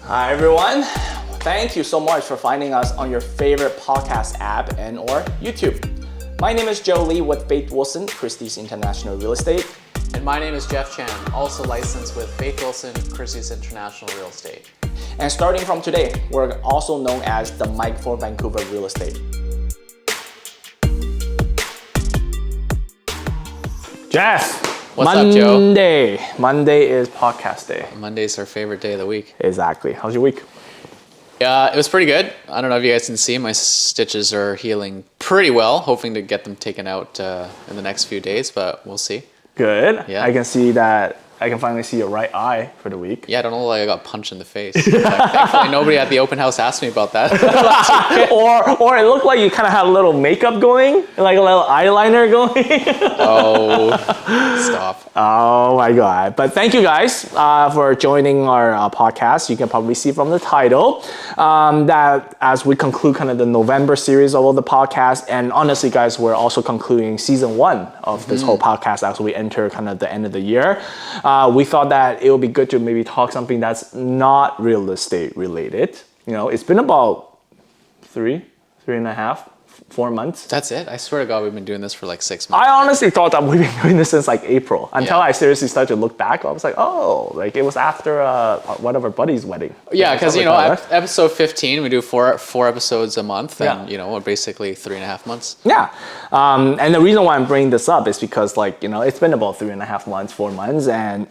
Hi everyone. Thank you so much for finding us on your favorite podcast app and or YouTube. My name is Joe Lee with Faith Wilson, Christie's International Real Estate. And my name is Jeff Chan, also licensed with Faith Wilson, Christie's International Real Estate. And starting from today, we're also known as the Mike for Vancouver Real Estate. Jeff, What's up, Joe? Monday is podcast day. Monday's our favorite day of the week. Exactly. How's your week? It was pretty good. I don't know if you guys can see, my stitches are healing pretty well, hoping to get them taken out in the next few days, but we'll see. Good. Yeah. I can see that. I can finally see your right eye for the week. Yeah, I don't know, like I got punched in the face. Thankfully, nobody at the open house asked me about that. or it looked like you kind of had a little makeup going, like a little eyeliner going. Oh, stop. Oh my God. But thank you guys for joining our podcast. You can probably see from the title that as we conclude kind of the November series of all the podcasts, and honestly guys, we're also concluding season 1 of this whole podcast as we enter kind of the end of the year. We thought that it would be good to maybe talk something that's not real estate related. You know, it's been about 3.5, 4 months. That's it? I swear to God, we've been doing this for like 6 months. I honestly thought that we've been doing this since like April until Yeah. I seriously started to look back. I was like, oh, like it was after one of our buddies' wedding. Yeah, because Something like that. episode 15, we do four episodes a month, and Yeah. we're basically 3.5 months. Yeah. And the reason why I'm bringing this up is because it's been about 3.5 months, 4 months, and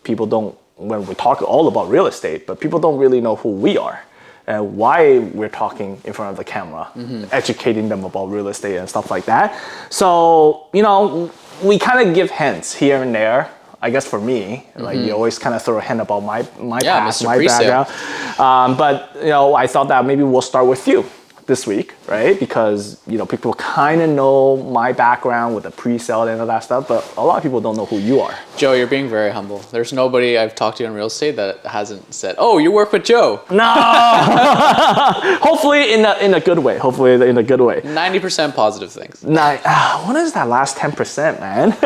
people don't, when we talk all about real estate, but people don't really know who we are and why we're talking in front of the camera, educating them about real estate and stuff like that. So, we kind of give hints here and there. I guess for me, like you always kind of throw a hint about my past, Mr. my Pre-sale. background. But I thought that maybe we'll start with you this week, right? Because people kind of know my background with the pre-sale and all that stuff, but a lot of people don't know who you are. Joe, you're being very humble. There's nobody I've talked to in real estate that hasn't said, "Oh, you work with Joe." No, hopefully in a good way. 90% positive things. What is that last 10%, man?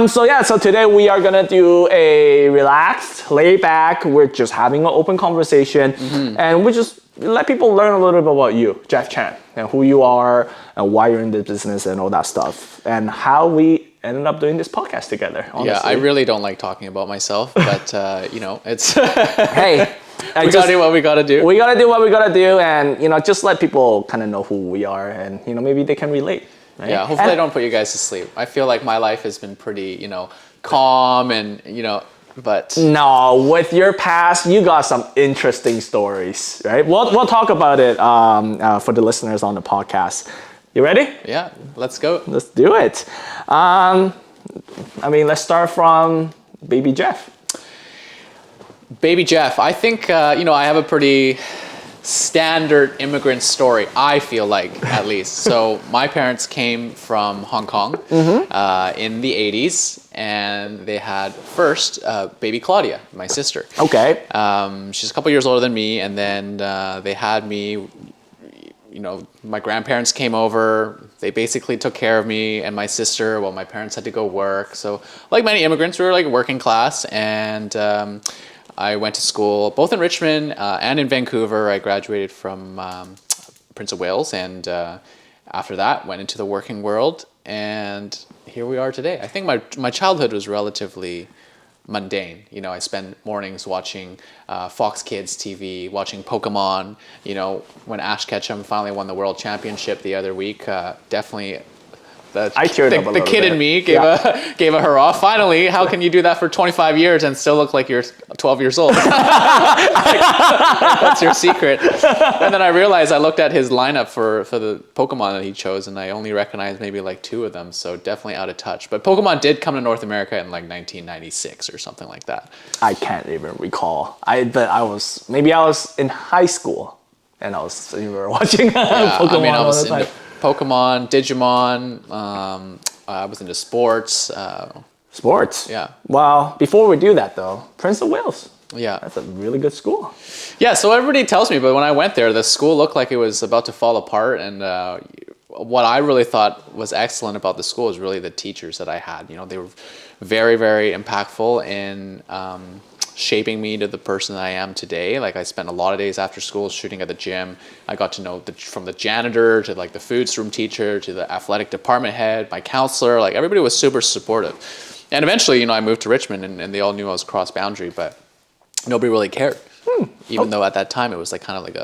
So today we are gonna do a relaxed, laid back. We're just having an open conversation, and we just let people learn a little bit about you, Jeff Chan, and who you are, and why you're in the business, and all that stuff, and how we ended up doing this podcast together. Honestly. Yeah, I really don't like talking about myself, but it's Hey. we gotta do what we gotta do. We gotta do what we gotta do, and just let people kind of know who we are, and maybe they can relate. Right? Yeah, hopefully I don't put you guys to sleep. I feel like my life has been pretty, calm and but No, with your past, you got some interesting stories, right? We'll talk about it for the listeners on the podcast. You ready? yeah, let's go. Let's do it. Let's start from Baby Jeff. Baby Jeff, I think I have a pretty standard immigrant story, I feel like, at least. So my parents came from Hong Kong in the 80s, and they had first baby Claudia, my sister. Okay. She's a couple years older than me, and then they had me. My grandparents came over. They basically took care of me and my sister while my parents had to go work. So like many immigrants, we were like working class, and I went to school both in Richmond and in Vancouver. I graduated from Prince of Wales, and after that went into the working world, and here we are today. I think my childhood was relatively mundane. I spend mornings watching Fox Kids TV, watching Pokemon. When Ash Ketchum finally won the world championship the other week, definitely I teared up a the little kid bit. in me gave a hurrah. Finally, how can you do that for 25 years and still look like you're 12 years old? That's your secret. And then I realized I looked at his lineup for the Pokemon that he chose, and I only recognized maybe like 2 of them, so definitely out of touch. But Pokemon did come to North America in like 1996 or something like that. I can't even recall. I was in high school, and we were watching Pokemon I all was the time. into Pokemon, Digimon. I was into sports. Sports? Yeah. Well, before we do that though, Prince of Wales. Yeah. That's a really good school. Yeah, so everybody tells me, but when I went there, the school looked like it was about to fall apart, and what I really thought was excellent about the school is really the teachers that I had. They were very, very impactful in shaping me to the person that I am today. Like I spent a lot of days after school shooting at the gym. I got to know from the janitor to like the foods room teacher to the athletic department head, my counselor, like everybody was super supportive. And eventually, I moved to Richmond and they all knew I was cross boundary, but nobody really cared. Even though at that time it was like kind of like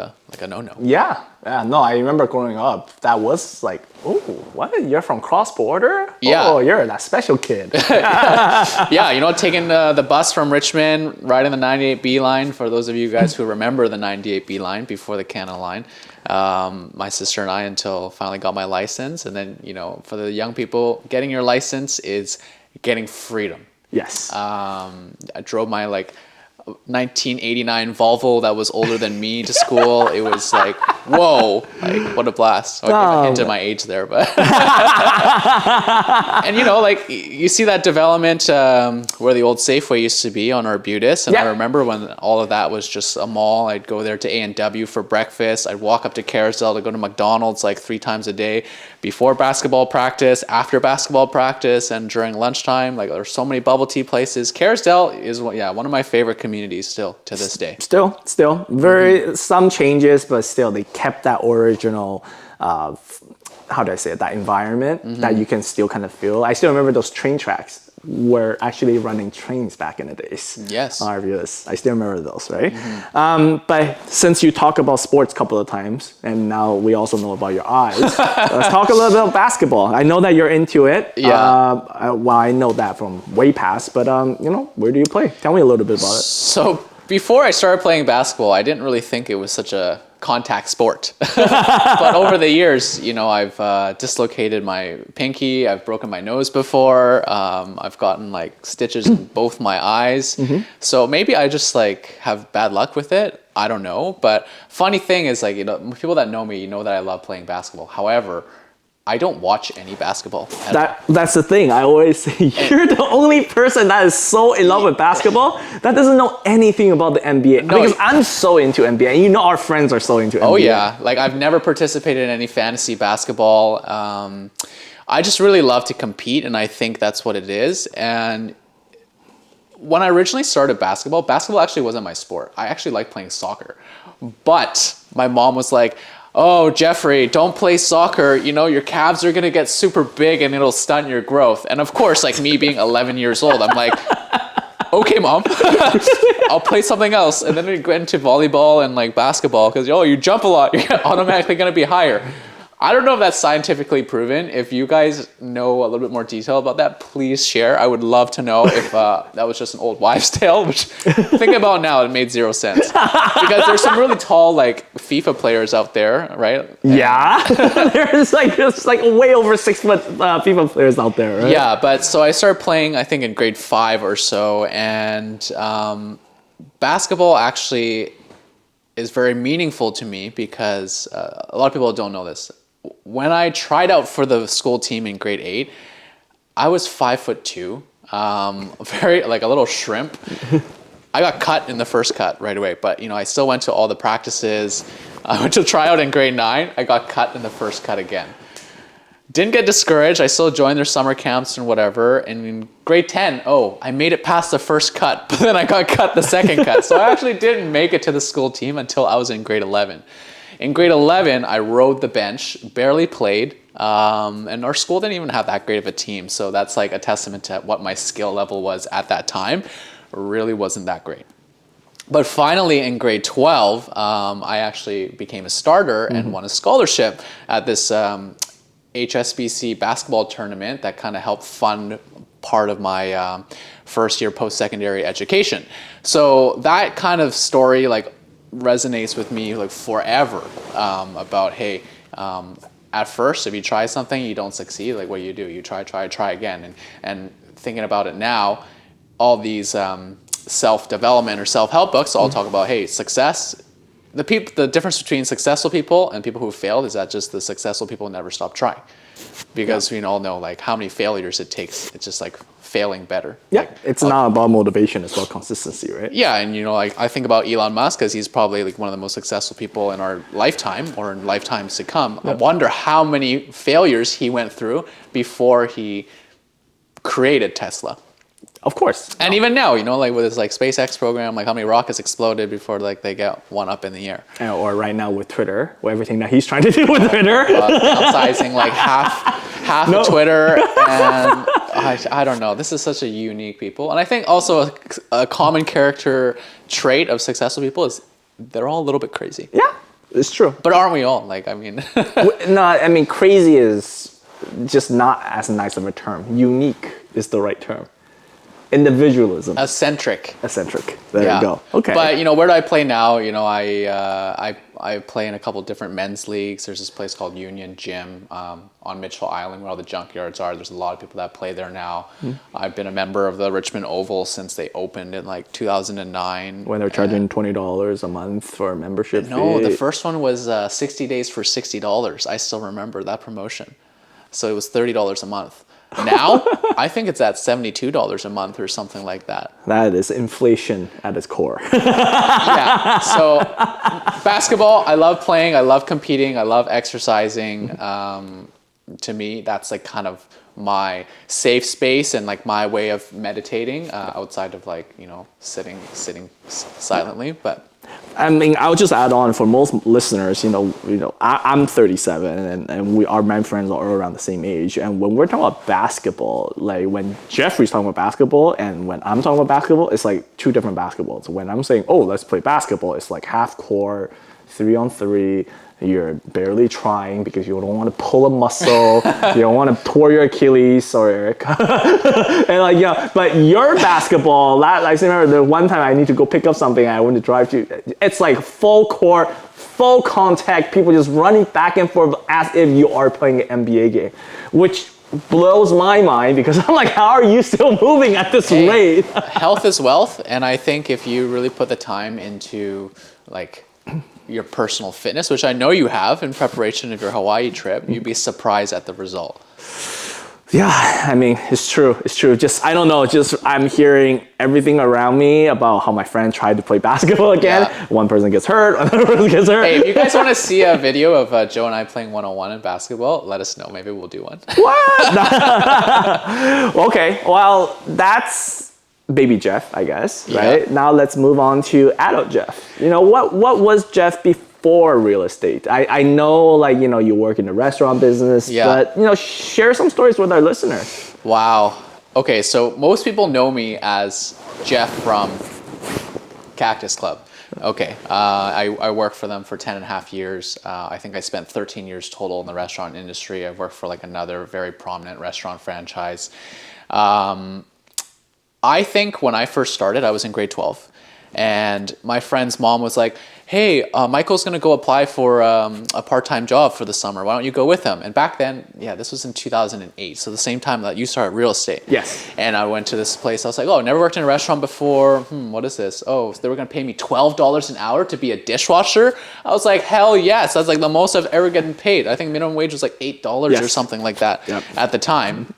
a no-no. Yeah. No, I remember growing up, that was like, oh, what? You're from cross-border? Yeah. Oh, you're that special kid. Yeah, taking the bus from Richmond, riding the 98B line, for those of you guys who remember the 98B line before the Canada line, my sister and I, until finally got my license. And then, for the young people, getting your license is getting freedom. Yes. I drove my 1989 Volvo that was older than me to school. It was like, whoa, like what a blast. So I gave a hint of my age there, but and you see that development where the old Safeway used to be on Arbutus, and I remember when all of that was just a mall. I'd go there to A&W for breakfast. I'd walk up to Carousel to go to McDonald's like 3 times a day before basketball practice, after basketball practice, and during lunchtime. Like there's so many bubble tea places. Carousel is one of my favorite communities still to this day. Still very some changes, but still they kept that original how do I say it, that environment that you can still kind of feel. I still remember those train tracks were actually running trains back in the days. Yes. On Arbutus. I still remember those, right? But since you talk about sports a couple of times, and now we also know about your eyes, let's talk a little bit about basketball. I know that you're into it. Yeah. Well, I know that from way past, but where do you play? Tell me a little bit about it. So before I started playing basketball, I didn't really think it was such a contact sport. But over the years, I've dislocated my pinky. I've broken my nose before. I've gotten like stitches in both my eyes. So maybe I just have bad luck with it. I don't know. But funny thing is people that know me, that I love playing basketball. However, I don't watch any basketball. That's the thing. I always say you're the only person that is so in love with basketball that doesn't know anything about the NBA. No, because I'm so into NBA, and our friends are so into NBA. Oh yeah, I've never participated in any fantasy basketball. I just really love to compete, and I think that's what it is. And when I originally started basketball actually wasn't my sport. I actually like playing soccer, but my mom was like, "Oh, Jeffrey, don't play soccer. Your calves are going to get super big and it'll stunt your growth." And of course, me being 11 years old, I'm like, okay, Mom, I'll play something else. And then we went into volleyball and basketball because, you jump a lot. You're automatically going to be higher. I don't know if that's scientifically proven. If you guys know a little bit more detail about that, please share. I would love to know if that was just an old wives' tale, which thinking about now, it made zero sense. Because there's some really tall FIFA players out there, right? Yeah, there's way over 6 foot FIFA players out there, right? Yeah, but so I started playing, I think in grade 5 or so, and basketball actually is very meaningful to me because a lot of people don't know this. When I tried out for the school team in grade 8, I was 5'2", very a little shrimp. I got cut in the first cut right away, but I still went to all the practices. I went to try out in grade 9. I got cut in the first cut again. Didn't get discouraged. I still joined their summer camps and whatever. And in grade 10, I made it past the first cut, but then I got cut the second cut. So I actually didn't make it to the school team until I was in grade 11. In grade 11, I rode the bench, barely played, and our school didn't even have that great of a team. So that's a testament to what my skill level was at that time. It really wasn't that great. But finally, in grade 12, I actually became a starter and won a scholarship at this HSBC basketball tournament that kind of helped fund part of my first year post-secondary education. So that kind of story resonates with me forever about, hey, at first, if you try something, you don't succeed, what do? You try again. And thinking about it now, all these self-development or self-help books all talk about, hey, success. The difference between successful people and people who failed is that just the successful people never stop trying. because we all know like how many failures it takes. It's just like failing better. Yeah, Like, it's not about motivation, it's about consistency, right? yeah, and like I think about Elon Musk because he's probably like one of the most successful people in our lifetime or in lifetimes to come. I wonder how many failures he went through before he created Tesla. Of course. And even now, like with his like SpaceX program, like how many rockets exploded before like they get one up in the air. Or right now with Twitter, or everything that he's trying to do with Twitter. Downsizing like half of Twitter, and I don't know. This is such a unique people, and I think also a common character trait of successful people is they're all a little bit crazy. Yeah, it's true. But aren't we all? Like, I mean, No, I mean crazy is just not as nice of a term. Unique is the right term. Individualism. eccentric. There you go. Okay. But where do I play now? I play in a couple different men's leagues. There's this place called Union Gym on Mitchell Island where all the junkyards are. There's a lot of people that play there now. I've been a member of the Richmond Oval since they opened in like 2009. When they're charging $20 a month for a membership No, fee. the first one was 60 days for $60. I still remember that promotion. So it was $30 a month. Now, I think it's at $72 a month or something like that. That is inflation at its core. Yeah. So basketball, I love playing. I love competing. I love exercising. To me, that's like kind of my safe space and like my way of meditating outside of like, sitting silently. But I mean, I'll just add on for most listeners, I'm 37 and our men friends are all around the same age. And when we're talking about basketball, like when Jeffrey's talking about basketball and when I'm talking about basketball, it's like two different basketballs. When I'm saying, oh, let's play basketball, it's like half court, 3-on-3. You're barely trying because you don't want to pull a muscle. You don't want to tore your Achilles or and but your basketball, I remember the one time I need to go pick up something and I want to drive to, it's like full court, full contact, people just running back and forth as if you are playing an NBA game, which blows my mind because I'm like, how are you still moving at this rate? Health is wealth, and I think if you really put the time into like your personal fitness, which I know you have in preparation of your Hawaii trip, you'd be surprised at the result. Yeah, I mean, it's true. Just, I don't know, I'm hearing everything around me about how my friend tried to play basketball again. Yeah. One person gets hurt, another person gets hurt. Hey, if you guys want to see a video of Joe and I playing 1-on-1 in basketball, let us know. Maybe we'll do one. What? Okay, well, that's baby Jeff, I guess, right? Yeah. Now let's move on to adult Jeff. What was Jeff before real estate? I know, you work in the restaurant business, but, share some stories with our listeners. Wow. Okay, so most people know me as Jeff from Cactus Club. Okay, I worked for them for 10 and a half years. I think I spent 13 years total in the restaurant industry. I've worked for another very prominent restaurant franchise. I think when I first started, I was in grade 12, and my friend's mom was like, hey, Michael's going to go apply for a part-time job for the summer. Why don't you go with him? And back then, this was in 2008, so the same time that you started real estate. Yes. And I went to this place. I was like, oh, never worked in a restaurant before. What is this? Oh, so they were going to pay me $12 an hour to be a dishwasher? I was like, hell yes. That's like the most I've ever gotten paid. I think minimum wage was like $8 or something like that at the time.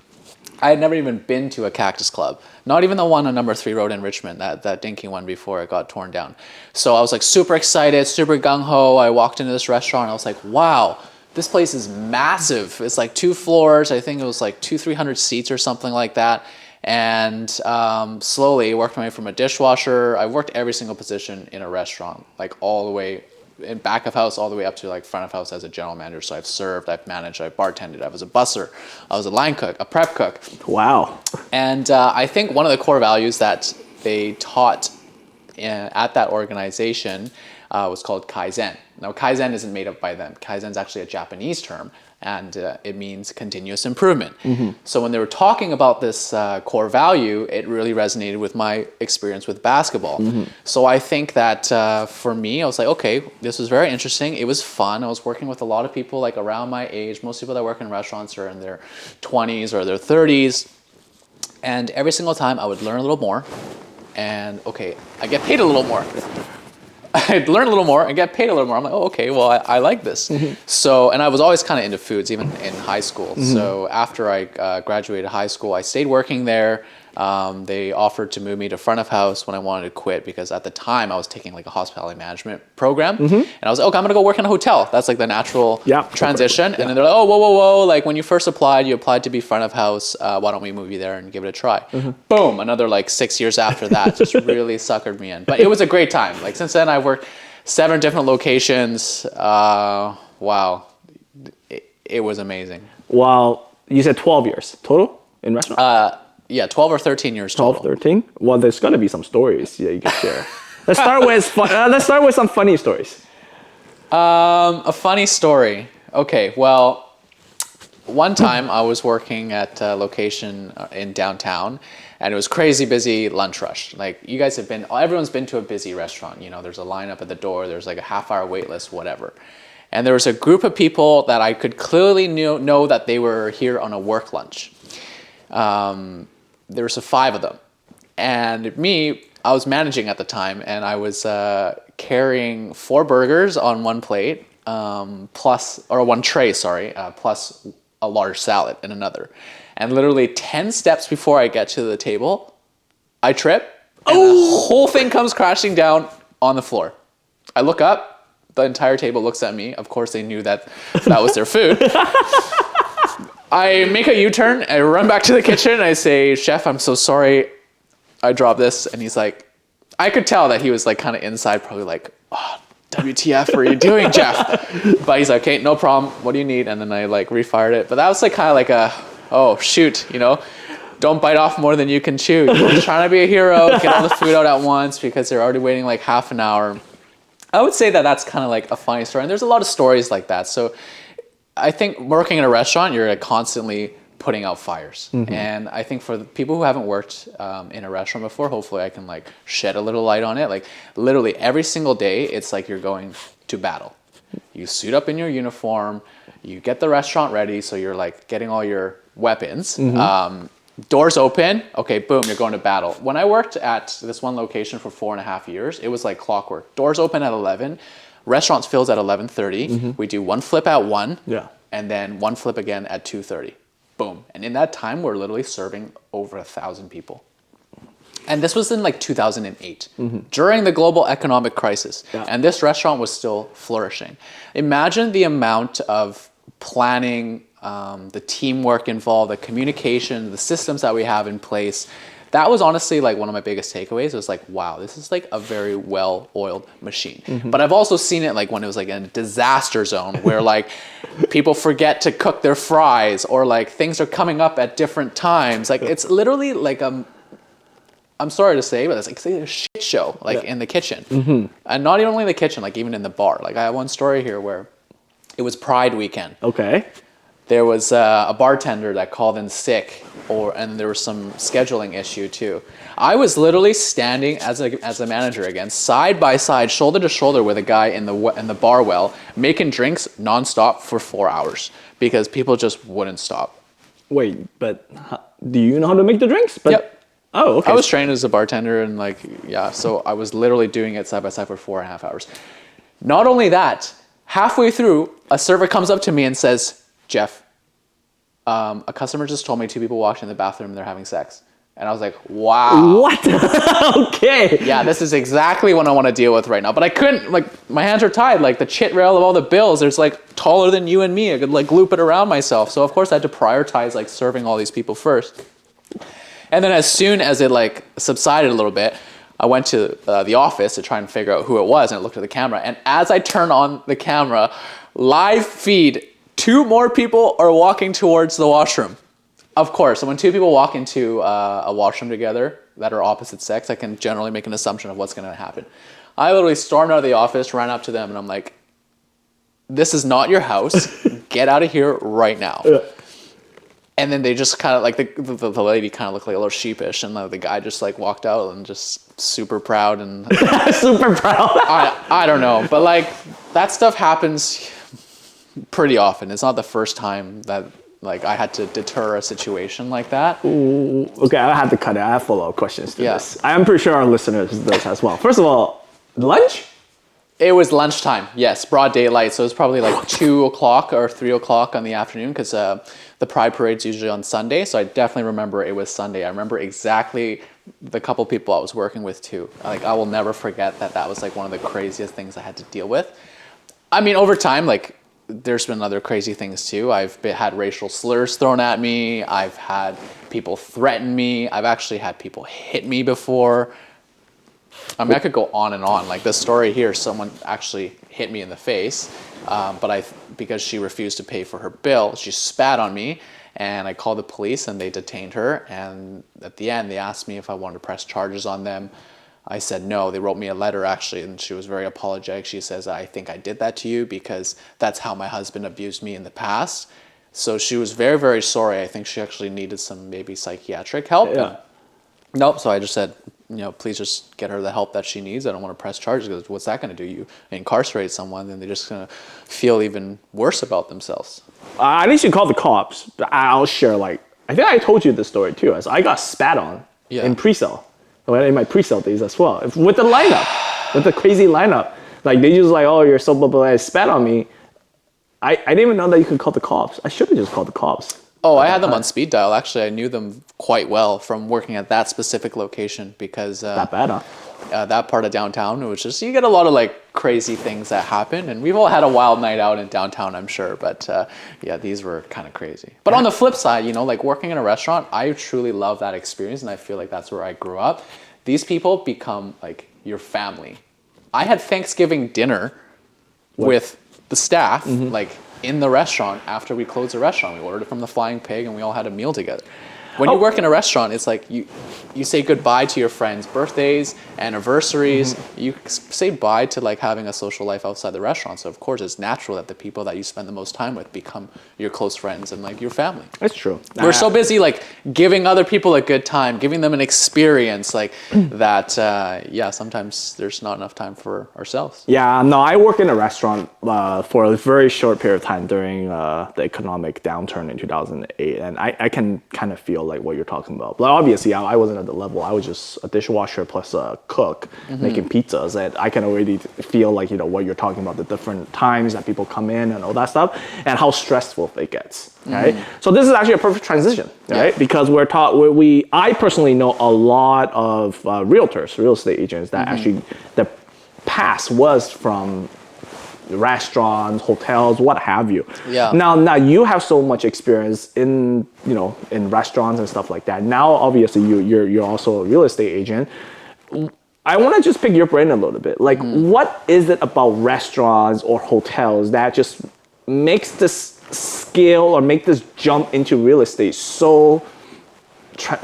I had never even been to a Cactus Club. Not even the one on number 3 Road in Richmond, that dinky one before it got torn down. So I was like super excited, super gung-ho. I walked into this restaurant and I was like, wow, this place is massive. It's like 2 floors. I think it was like 200-300 seats or something like that. And slowly worked my way from a dishwasher. I worked every single position in a restaurant, like all the way in back of house all the way up to like front of house as a general manager. So I've served, I've managed, I've bartended, I was a busser, I was a line cook, a prep cook. Wow. And I think one of the core values that they taught at that organization was called Kaizen. Now Kaizen isn't made up by them. Kaizen is actually a Japanese term, and it means continuous improvement. So when they were talking about this core value, it really resonated with my experience with basketball. So I think that for me, I was like, okay, this was very interesting. It was fun. I was working with a lot of people like around my age. Most people that work in restaurants are in their 20s or their 30s. And every single time I would learn a little more. And okay, I get paid a little more. I'd learn a little more and get paid a little more. I'm like, oh, okay, well, I like this. So, and I was always kind of into foods, even in high school. So after I graduated high school, I stayed working there. They offered to move me to front of house when I wanted to quit, because at the time I was taking like a hospitality management program, and I was like, okay, I'm gonna go work in a hotel. That's like the natural transition. And then they're like, oh, whoa, like when you first applied, you applied to be front of house. Why don't we move you there and give it a try? Boom, another like 6 years after that, just really suckered me in. But it was a great time. Like since then, I've worked 7 different locations. Wow, it was amazing. Well, you said 12 years total in restaurant? Yeah, 12 or 13 years total. 12, 13? Well, there's got to be some stories you can share. Let's start with some funny stories. A funny story. Okay, well, one time I was working at a location in downtown, and it was crazy busy lunch rush. Like you guys have everyone's been to a busy restaurant. You know, there's a lineup at the door. There's like a half-hour wait list, whatever. And there was a group of people that I could clearly know that they were here on a work lunch. There was 5 of them, and I was managing at the time, and I was carrying 4 burgers on one plate, plus a large salad in another. And literally 10 steps before I get to the table, I trip, and the whole thing comes crashing down on the floor. I look up, the entire table looks at me. Of course, they knew that was their food. I make a U-turn, I run back to the kitchen, and I say, chef, I'm so sorry I dropped this. And he's like, I could tell that he was like kind of inside, probably like, oh, WTF are you doing, Jeff? But he's like, okay, no problem. What do you need? And then I like refired it. But that was like kind of like oh, shoot, don't bite off more than you can chew. You're just trying to be a hero, get all the food out at once because they're already waiting like half an hour. I would say that that's kind of like a funny story. And there's a lot of stories like that. So I think working in a restaurant, you're constantly putting out fires. And I think for the people who haven't worked in a restaurant before, hopefully I can like shed a little light on it. Like literally every single day, it's like you're going to battle. You suit up in your uniform, you get the restaurant ready, so you're like getting all your weapons. Doors open, okay, boom, you're going to battle. When I worked at this one location for 4.5 years, it was like clockwork. Doors open at 11. Restaurants fills at 11:30. We do 1 flip at 1, and then 1 flip again at 2:30. Boom. And in that time, we're literally serving over 1,000 people. And this was in like 2008, during the global economic crisis. And this restaurant was still flourishing. Imagine the amount of planning, the teamwork involved, the communication, the systems that we have in place. That was honestly like one of my biggest takeaways. It was like, wow, this is like a very well-oiled machine. But I've also seen it like when it was like in a disaster zone where like people forget to cook their fries, or like things are coming up at different times. Like it's literally like I'm sorry to say, but it's like a shit show like in the kitchen. And not even only in the kitchen, like even in the bar. Like I have one story here where it was Pride weekend. Okay. There was a bartender that called in sick, and there was some scheduling issue too. I was literally standing as a manager again, side by side, shoulder to shoulder with a guy in the bar well, making drinks nonstop for 4 hours because people just wouldn't stop. Wait, but do you know how to make the drinks? Yep. Oh, okay. I was trained as a bartender, and so I was literally doing it side by side for 4.5 hours. Not only that, halfway through, a server comes up to me and says, Jeff, a customer just told me 2 people walked in the bathroom and they're having sex. And I was like, wow. What? Okay. Yeah, this is exactly what I want to deal with right now. But I couldn't, like, my hands are tied. Like, the chit rail of all the bills, there's, like, taller than you and me. I could, like, loop it around myself. So, of course, I had to prioritize, like, serving all these people first. And then as soon as it, like, subsided a little bit, I went to the office to try and figure out who it was. And I looked at the camera. And as I turned on the camera, live feed, 2 more people are walking towards the washroom. Of course, when 2 people walk into a washroom together that are opposite sex, I can generally make an assumption of what's going to happen. I literally stormed out of the office, ran up to them, and I'm like, this is not your house. Get out of here right now. And then they just kind of, like, the lady kind of looked like a little sheepish, and the guy just, like, walked out and just super proud. And super proud. I don't know. But, like, that stuff happens pretty often. It's not the first time that like I had to deter a situation like that. Ooh, okay, I have to cut it. I have follow-up questions to this. I am pretty sure our listeners does as well. First of all, lunch? It was lunchtime, yes, broad daylight. So it was probably like 2 o'clock or 3 o'clock on the afternoon because the Pride Parade's usually on Sunday. So I definitely remember it was Sunday. I remember exactly the couple people I was working with too. Like I will never forget that was like one of the craziest things I had to deal with. I mean, over time, like there's been other crazy things too. Had racial slurs thrown at me. I've had people threaten me. I've actually had people hit me before. I mean, I could go on and on. Like this story here, someone actually hit me in the face, because she refused to pay for her bill, she spat on me, and I called the police and they detained her. And at the end, they asked me if I wanted to press charges on them. I said no. They wrote me a letter actually, and she was very apologetic. She says, I think I did that to you because that's how my husband abused me in the past. So she was very, very sorry. I think she actually needed some maybe psychiatric help. Yeah. Nope. So I just said, please just get her the help that she needs. I don't want to press charges because what's that going to do? You incarcerate someone, then they're just going to feel even worse about themselves. At least you call the cops. I'll share, like, I think I told you this story too. As I got spat on in pre-sale, in my pre-sale days as well, with the lineup, with the crazy lineup. Like they just like, oh, you're so blah, blah, blah, spat on me. I didn't even know that you could call the cops. I should have just called the cops. Oh, I had them on speed dial. Actually, I knew them quite well from working at that specific location because That bad, huh? That part of downtown, it was just, you get a lot of like crazy things that happen, and we've all had a wild night out in downtown, I'm sure, but yeah, these were kind of crazy. But on the flip side, like working in a restaurant, I truly love that experience, and I feel like that's where I grew up. These people become like your family. I had Thanksgiving dinner with the staff, like in the restaurant after we closed the restaurant. We ordered it from the Flying Pig and we all had a meal together. When you work in a restaurant, it's like you say goodbye to your friends' birthdays, anniversaries. You say bye to like having a social life outside the restaurant. So of course, it's natural that the people that you spend the most time with become your close friends and like your family. That's true. We're so busy like giving other people a good time, giving them an experience like that. Sometimes there's not enough time for ourselves. Yeah, no, I work in a restaurant for a very short period of time during the economic downturn in 2008, and I can kind of feel like what you're talking about. But obviously, I wasn't at the level. I was just a dishwasher plus a cook making pizzas, and I can already feel like what you're talking about, the different times that people come in and all that stuff, and how stressful it gets. Right. So this is actually a perfect transition, right? Yeah. Because I personally know a lot of realtors, real estate agents that actually the past was from restaurants, hotels, what have you. Yeah. Now you have so much experience in in restaurants and stuff like that. Now obviously you're also a real estate agent. I want to just pick your brain a little bit. Like what is it about restaurants or hotels that just makes this skill or make this jump into real estate so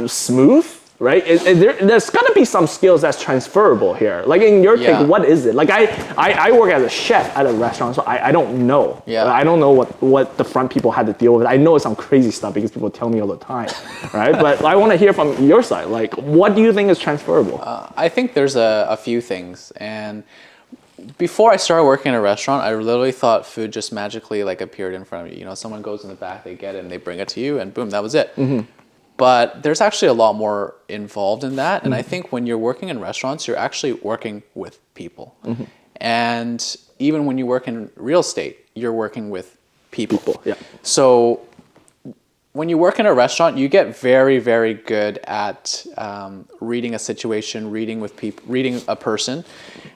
smooth? Right? There's got to be some skills that's transferable here. Like in your take, what is it? Like I work as a chef at a restaurant, so I don't know. Yeah. I don't know what the front people had to deal with. I know some crazy stuff because people tell me all the time, right? But I want to hear from your side. Like, what do you think is transferable? I think there's a few things. And before I started working in a restaurant, I literally thought food just magically like appeared in front of you. Someone goes in the back, they get it, and they bring it to you, and boom, that was it. But there's actually a lot more involved in that. And I think when you're working in restaurants, you're actually working with people. And even when you work in real estate, you're working with people. Yeah. So when you work in a restaurant, you get very, very good at reading a situation, reading a person,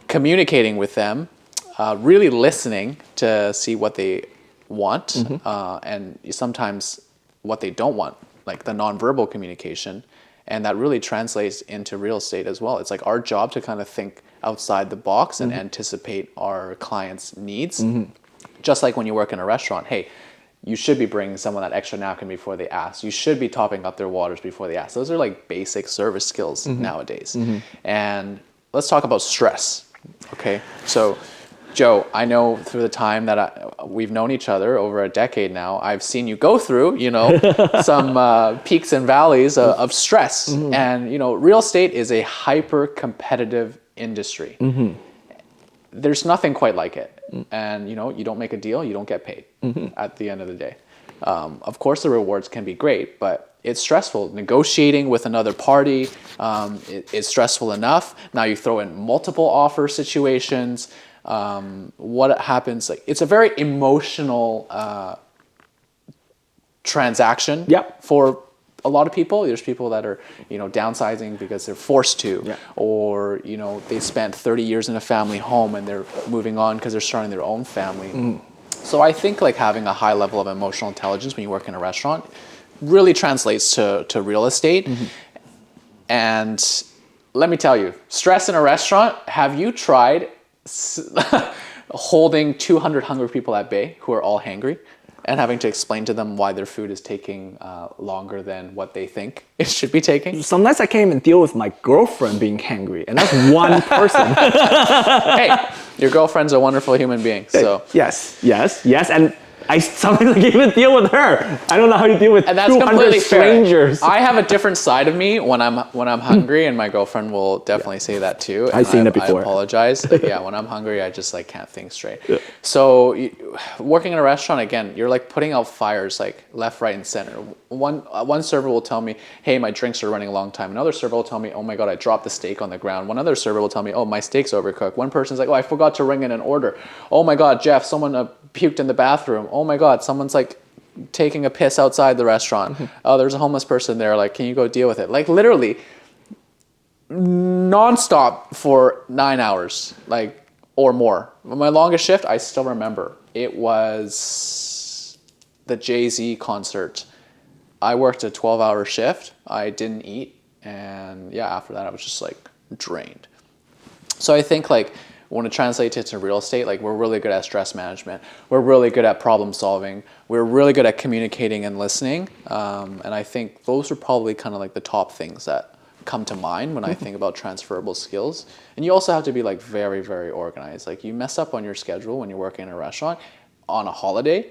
communicating with them, really listening to see what they want, and sometimes what they don't want, like the nonverbal communication, and that really translates into real estate as well. It's like our job to kind of think outside the box and anticipate our clients' needs. Just like when you work in a restaurant, hey, you should be bringing someone that extra napkin before they ask. You should be topping up their waters before they ask. Those are like basic service skills nowadays. And let's talk about stress. Okay, so Joe, I know through the time that we've known each other over a decade now, I've seen you go through, some peaks and valleys of stress. And, real estate is a hyper-competitive industry. There's nothing quite like it. And, you don't make a deal, you don't get paid at the end of the day. Of course, the rewards can be great, but it's stressful. Negotiating with another party, it's stressful enough. Now you throw in multiple offer situations. what happens, like it's a very emotional transaction Yep. for a lot of people. There's people that are, downsizing because they're forced to, Yeah. or, they spent 30 years in a family home and they're moving on because they're starting their own family. So I think like having a high level of emotional intelligence when you work in a restaurant really translates to real estate. And let me tell you, stress in a restaurant, have you tried holding 200 hungry people at bay who are all hangry and having to explain to them why their food is taking longer than what they think it should be taking? Sometimes I can't even deal with my girlfriend being hangry, and that's one person. Hey, your girlfriend's a wonderful human being, so. Yes, and I sometimes can't even deal with her. I don't know how you deal with And that's 200 completely strangers. fair. I have a different side of me when I'm hungry, and my girlfriend will definitely say that too. I've seen it before. I apologize. Yeah, when I'm hungry, I just like can't think straight. Yeah. So working in a restaurant, again, you're like putting out fires like left, right, and center. One server will tell me, "Hey, my drinks are running a long time." Another server will tell me, "Oh my God, I dropped the steak on the ground." One other server will tell me, "Oh, my steak's overcooked." One person's like, "Oh, I forgot to ring in an order." "Oh my God, Jeff, someone puked in the bathroom." "Oh my God, someone's like taking a piss outside the restaurant." "Oh, there's a homeless person there. Like, can you go deal with it?" Like literally nonstop for 9 hours, like, or more. My longest shift, I still remember. It was the Jay-Z concert. I worked a 12-hour shift. I didn't eat. And yeah, after that, I was just like drained. So I think like when it translates to real estate, like we're really good at stress management. We're really good at problem solving. We're really good at communicating and listening. And I think those are probably kind of like the top things that come to mind when I think about transferable skills. And you also have to be like very, very organized. Like you mess up on your schedule when you're working in a restaurant on a holiday,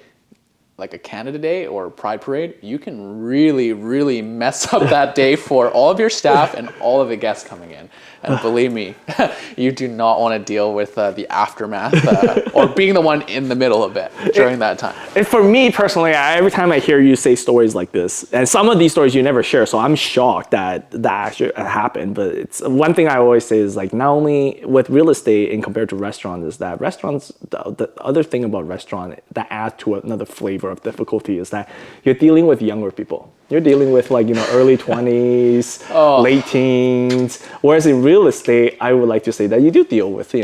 like a Canada Day or Pride Parade, you can really, really mess up that day for all of your staff and all of the guests coming in. And believe me, you do not want to deal with the aftermath or being the one in the middle of it during that time. And for me personally, every time I hear you say stories like this, and some of these stories you never share, so I'm shocked that actually happened. But it's one thing I always say is like not only with real estate and compared to restaurants is that restaurants, the other thing about restaurant that adds to another flavor of difficulty is that you're dealing with younger people. You're dealing with like, early 20s, late teens. Whereas in real estate, I would like to say that you do deal with,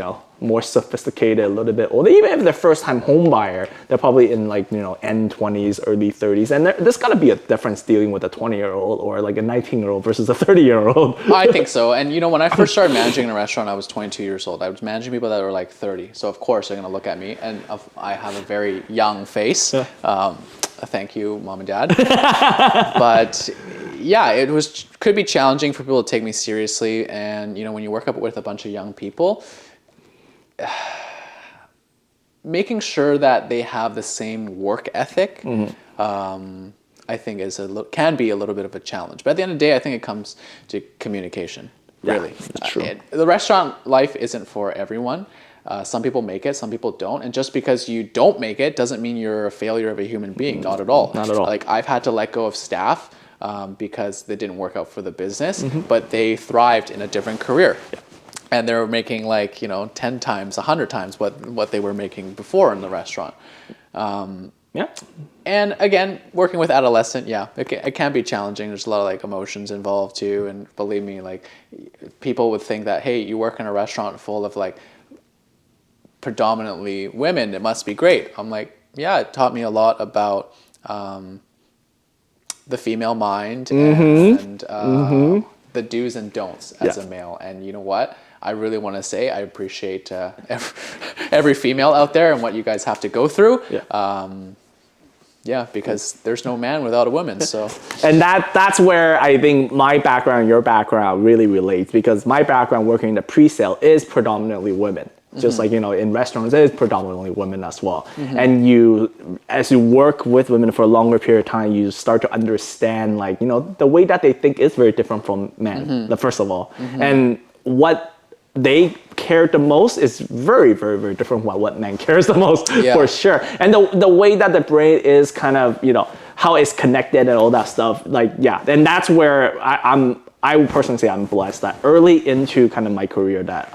more sophisticated, a little bit older. Even if they're first time home buyer, they're probably in like, end 20s, early 30s. And there's gotta be a difference dealing with a 20-year-old or like a 19-year-old versus a 30-year-old. I think so. And when I first started managing a restaurant, I was 22 years old. I was managing people that were like 30. So of course they're gonna look at me and I have a very young face. Yeah. Thank you, Mom and Dad. But yeah, could be challenging for people to take me seriously. And when you work up with a bunch of young people, making sure that they have the same work ethic, I think can be a little bit of a challenge. But at the end of the day, I think it comes to communication. Really, yeah, that's true. The restaurant life isn't for everyone. Some people make it, some people don't. And just because you don't make it doesn't mean you're a failure of a human being. Not at all. Not at all. Like I've had to let go of staff because they didn't work out for the business, but they thrived in a different career. Yeah. And they were making like, 10 times, 100 times what they were making before in the restaurant. Yeah. And again, working with adolescent, it can be challenging. There's a lot of like emotions involved too. And believe me, like people would think that, hey, you work in a restaurant full of like predominantly women, it must be great. I'm like, yeah, it taught me a lot about the female mind and the do's and don'ts as a male. And you know what? I really want to say I appreciate every female out there and what you guys have to go through. Yeah. Because there's no man without a woman. So, and that's where I think my background and your background really relates, because my background working in the pre-sale is predominantly women. Just like, in restaurants, it is predominantly women as well. And as you work with women for a longer period of time, you start to understand like, the way that they think is very different from men, first of all. And what they care the most is very, very, very different from what men cares the most, for sure. And the way that the brain is kind of, how it's connected and all that stuff, like, and that's where I would personally say I'm blessed that early into kind of my career that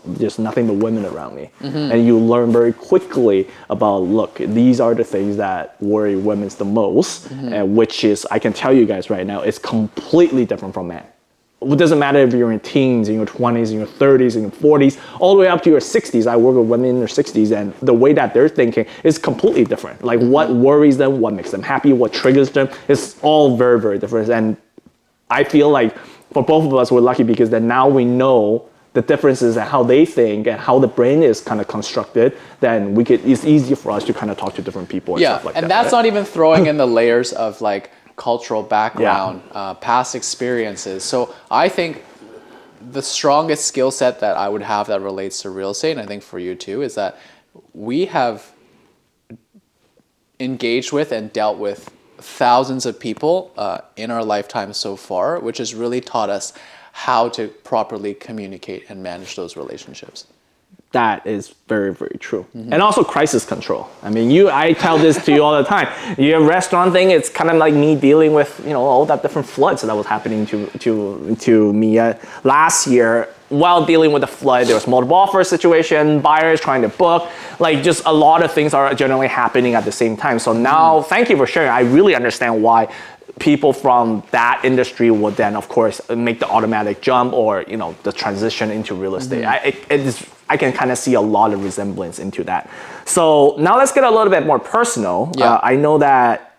there's nothing but women around me. And you learn very quickly about, look, these are the things that worry women the most, which is, I can tell you guys right now, it's completely different from men. It doesn't matter if you're in teens, in your 20s, in your 30s, in your 40s, all the way up to your 60s. I work with women in their 60s, and the way that they're thinking is completely different. Like what worries them, what makes them happy, what triggers them, it's all very, very different. And I feel like for both of us, we're lucky because then now we know the differences and how they think and how the brain is kind of constructed, then it's easier for us to kind of talk to different people and stuff like that. And that's not even throwing in the layers of like cultural background, past experiences. So I think the strongest skill set that I would have that relates to real estate, and I think for you too, is that we have engaged with and dealt with thousands of people in our lifetime so far, which has really taught us how to properly communicate and manage those relationships. That is very, very true. And also crisis control. I mean, I tell this to you all the time. Your restaurant thing, it's kind of like me dealing with, all that different floods that was happening to me last year. While dealing with the flood, there was multiple offer situation, buyers trying to book, like just a lot of things are generally happening at the same time. So now, thank you for sharing. I really understand why people from that industry would then, of course, make the automatic jump or, the transition into real estate. I can kind of see a lot of resemblance into that. So now let's get a little bit more personal. Yeah. I know that,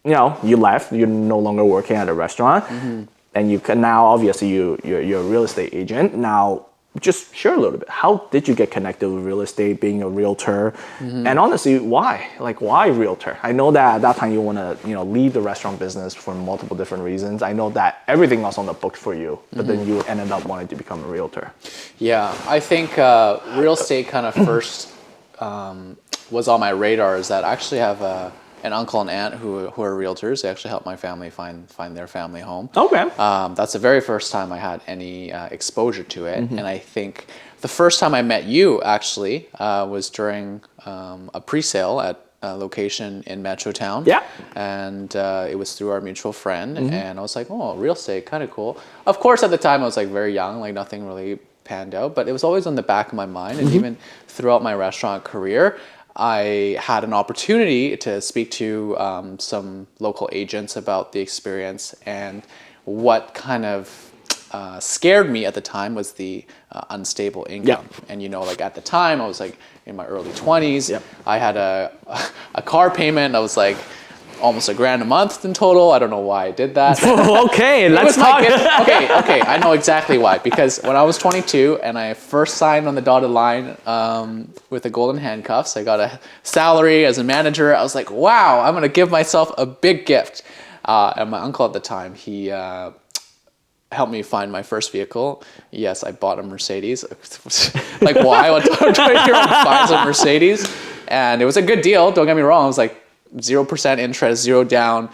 you left, you're no longer working at a restaurant. And you can now, obviously, you're a real estate agent. Now, just share a little bit. How did you get connected with real estate, being a realtor? And honestly, why? Like, why realtor? I know that at that time you want to, leave the restaurant business for multiple different reasons. I know that everything was on the books for you, but then you ended up wanting to become a realtor. Yeah, I think real estate kind of first was on my radar. Is that I actually have an uncle and aunt who are realtors. They actually helped my family find their family home. Okay. That's the very first time I had any exposure to it. And I think the first time I met you actually was during a pre-sale at a location in Metrotown. Yeah. And it was through our mutual friend. And I was like, oh, real estate, kind of cool. Of course, at the time I was like very young, like nothing really panned out, but it was always on the back of my mind. And even throughout my restaurant career, I had an opportunity to speak to some local agents about the experience, and what kind of scared me at the time was the unstable income. And like at the time I was like in my early 20s. I had a car payment. I was like almost $1,000 a month in total. I don't know why I did that. Okay, let's talk. Okay, I know exactly why. Because when I was 22 and I first signed on the dotted line with the golden handcuffs, I got a salary as a manager. I was like, wow, I'm going to give myself a big gift. And my uncle at the time, he helped me find my first vehicle. Yes, I bought a Mercedes. Like, why? What 20-year-old buys a Mercedes? And it was a good deal. Don't get me wrong. I was like, 0% interest, 0 down,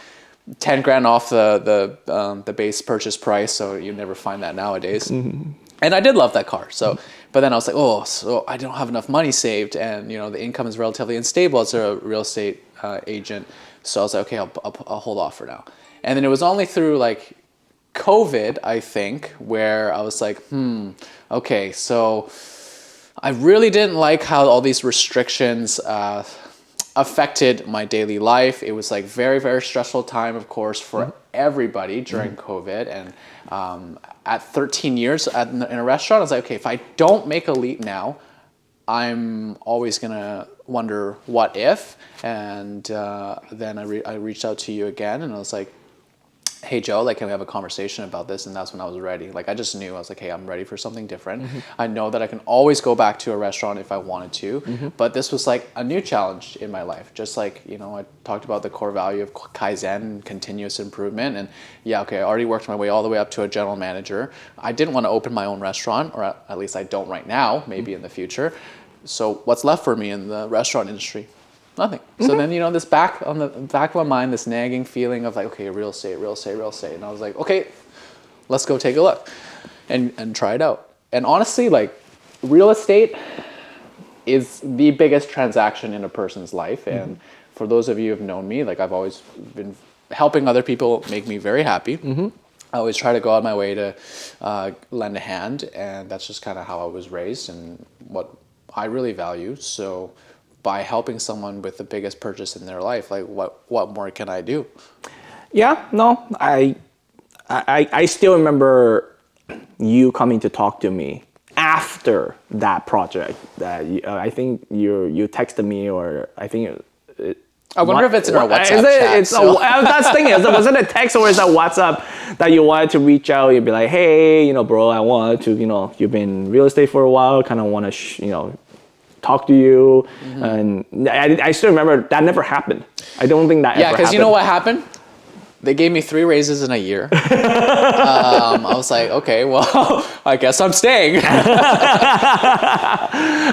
$10,000 off the base purchase price. So you never find that nowadays. And I did love that car. So, but then I was like, so I don't have enough money saved, and the income is relatively unstable as a real estate agent. So I was like, okay, I'll hold off for now. And then it was only through like COVID, I think, where I was like, okay, so I really didn't like how all these restrictions affected my daily life. It was like very, very stressful time, of course, for everybody during COVID. And at 13 years in a restaurant, I was like, okay, if I don't make a leap now, I'm always gonna wonder what if. And then I reached out to you again, and I was like, hey Joe, like, can we have a conversation about this? And that's when I was ready. Like, I just knew, I was like, hey, I'm ready for something different. I know that I can always go back to a restaurant if I wanted to, but this was like a new challenge in my life. Just like, I talked about the core value of Kaizen and continuous improvement. And I already worked my way all the way up to a general manager. I didn't want to open my own restaurant, or at least I don't right now, maybe in the future. So what's left for me in the restaurant industry? Nothing. So then, this back on the back of my mind, this nagging feeling of like, okay, real estate. And I was like, okay, let's go take a look and try it out. And honestly, like, real estate is the biggest transaction in a person's life. And for those of you who have known me, like, I've always been helping other people make me very happy. I always try to go out my way to lend a hand, and that's just kind of how I was raised and what I really value. So by helping someone with the biggest purchase in their life, like what more can I do? Yeah, no, I still remember you coming to talk to me after that project. That I think you texted me, or I think I wonder if it's in our WhatsApp chat. That's the thing. Was it a text or is that WhatsApp that you wanted to reach out? You'd be like, hey, bro, I wanted to, you've been in real estate for a while, kind of want to, talk to you. And I still remember that never happened. I don't think that ever happened. Yeah, because you know what happened? They gave me 3 raises in a year. I was like, okay, well, I guess I'm staying.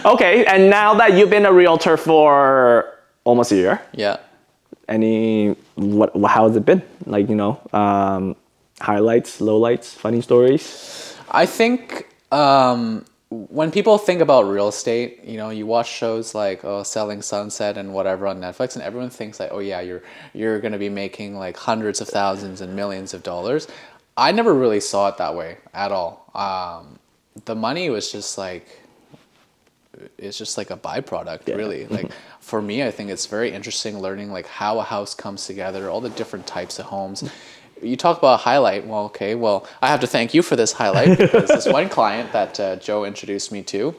Okay, and now that you've been a realtor for almost a year. Yeah. How has it been? Like, highlights, lowlights, funny stories? I think when people think about real estate, you watch shows like Selling Sunset and whatever on Netflix, and everyone thinks like, oh yeah, you're going to be making like hundreds of thousands and millions of dollars. I never really saw it that way at all. The money was just like, it's just like a byproduct, really. Like for me, I think it's very interesting learning like how a house comes together, all the different types of homes. You talk about a highlight. Well, okay, I have to thank you for this highlight because this one client that Joe introduced me to,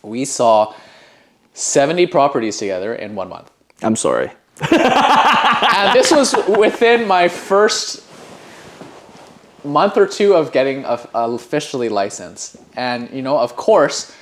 we saw 70 properties together in 1 month. I'm sorry. And this was within my first month or 2 of getting officially licensed. And, of course,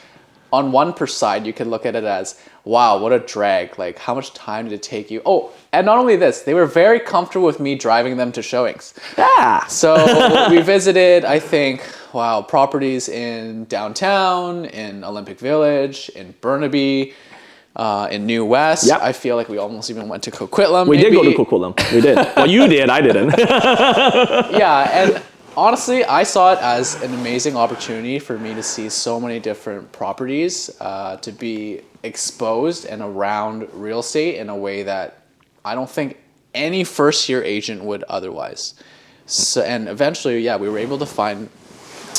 on one side, you can look at it as, wow, what a drag. Like, how much time did it take you? Oh, and not only this, they were very comfortable with me driving them to showings. Yeah. So we visited, I think, properties in downtown, in Olympic Village, in Burnaby, in New West. Yep. I feel like we almost even went to Coquitlam. We did go to Coquitlam. We did. Well, you did. I didn't. Yeah, and honestly, I saw it as an amazing opportunity for me to see so many different properties, to be exposed and around real estate in a way that I don't think any first-year agent would otherwise. So, and eventually, we were able to find